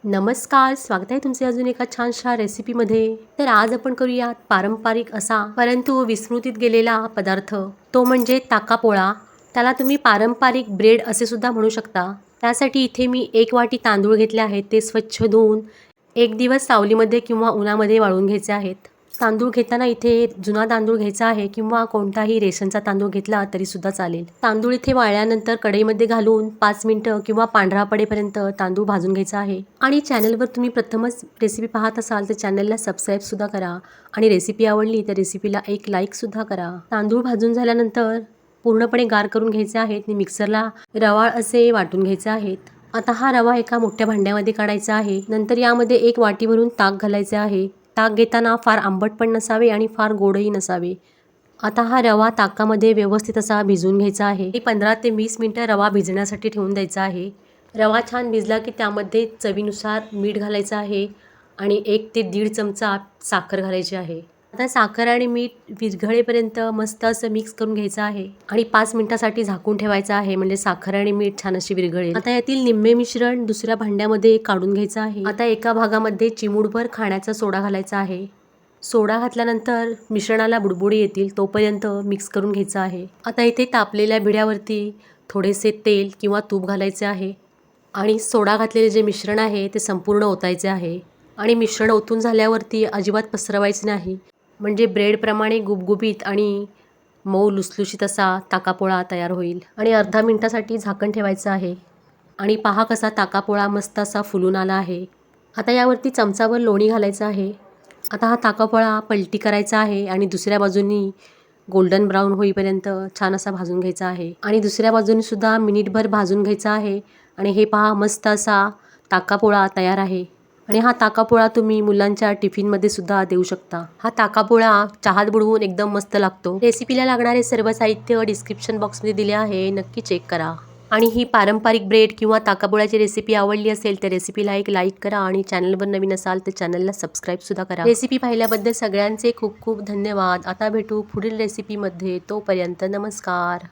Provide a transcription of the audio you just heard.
नमस्कार, स्वागत आहे तुमचे अजून एका छानशा रेसिपीमध्ये. तर आज आपण करूयात पारंपरिक असा परंतु विस्मृतीत गेलेला पदार्थ, तो म्हणजे ताकापोळा. त्याला तुम्ही पारंपरिक ब्रेड असे सुद्धा म्हणू शकता. त्यासाठी इथे मी 1 वाटी तांदूळ घेतले आहेत. ते स्वच्छ धुवून 1 दिवस सावलीमध्ये किंवा उन्हामध्ये वाळवून घ्यायचे आहेत. तांदूळ घेताना इथे जुना तांदूळ घ्यायचा आहे किंवा कोणताही रेशनचा तांदूळ घेतला तरी सुद्धा चालेल. तांदूळ इथे वाळल्यानंतर कढईमध्ये घालून 5 मिनिटं किंवा पांढरा पडेपर्यंत तांदूळ भाजून घ्यायचा आहे. आणि चॅनलवर तुम्ही प्रथमच रेसिपी पाहत असाल तर चॅनलला सबस्क्राईब सुद्धा करा आणि रेसिपी आवडली तर रेसिपीला एक लाईक सुद्धा करा. तांदूळ भाजून झाल्यानंतर पूर्णपणे गार करून घ्यायचे आहेत आणि मिक्सरला रवाळ असे वाटून घ्यायचे आहेत. आता हा रवा एका मोठ्या भांड्यामध्ये काढायचा आहे. नंतर यामध्ये 1 वाटी भरून ताक घालायचे आहे. ताक घेताना फार आंबट पण नसावे आणि फार गोडही नसावे. आता हा रवा ताकामध्ये व्यवस्थित असा भिजवून घ्यायचा आहे. 15 ते 20 मिनिटं रवा भिजण्यासाठी ठेवून द्यायचा आहे. रवा छान भिजला की त्यामध्ये चवीनुसार मीठ घालायचं आहे आणि 1 ते 1.5 चमचा साखर घालायची आहे. आता साखर आणि मीठ विरघळेपर्यंत मस्त असं मिक्स करून घ्यायचं आहे आणि 5 मिनिटासाठी झाकून ठेवायचं आहे, म्हणजे साखर आणि मीठ छान अशी विरघळेल. आता यातील निम्मे मिश्रण दुसऱ्या भांड्यामध्ये काढून घ्यायचं आहे. आता एका भागामध्ये चिमूटभर खाण्याचा सोडा घालायचा आहे. सोडा घातल्यानंतर मिश्रणाला बुडबुडी येतील तोपर्यंत मिक्स करून घ्यायचं आहे. आता इथे तापलेल्या भिड्यावरती थोडेसे तेल किंवा तूप घालायचे आहे आणि सोडा घातलेले जे मिश्रण आहे ते संपूर्ण ओतायचे आहे. आणि मिश्रण ओतून झाल्यावरती अजिबात पसरवायचे नाही, म्हणजे ब्रेडप्रमाणे गुबगुबीत आणि मऊ लुसलुशीत असा ताकापोळा तयार होईल. आणि अर्धा मिनिटासाठी झाकण ठेवायचं आहे. आणि पहा कसा ताकापोळा मस्त असा फुलून आला आहे. आता यावरती चमचाभर लोणी घालायचं आहे. आता हा ताकापोळा पलटी करायचा आहे आणि दुसऱ्या बाजूनी गोल्डन ब्राऊन होईपर्यंत छान असा भाजून घ्यायचा आहे. आणि दुसऱ्या बाजूनी सुद्धा मिनिटभर भाजून घ्यायचा आहे. आणि हे पहा मस्त असा ताकापोळा तयार आहे. आणि हा ताकापोळा तुम्ही मुलांच्या टिफिनमध्ये सुद्धा देऊ शकता. हा ताकापोळा चहात बुडवून एकदम मस्त लागतो. रेसिपीला लागणारे सर्व साहित्य डिस्क्रिप्शन बॉक्समध्ये दिले आहे, नक्की चेक करा. आणि ही पारंपरिक ब्रेड किंवा ताकापोळ्याची रेसिपी आवडली असेल तर रेसिपीला एक लाईक करा आणि चॅनलवर नवीन असाल तर चॅनलला सबस्क्राईब सुद्धा करा. रेसिपी पाहिल्याबद्दल सगळ्यांचे खूप खूप धन्यवाद. आता भेटू पुढील रेसिपीमध्ये. तोपर्यंत नमस्कार.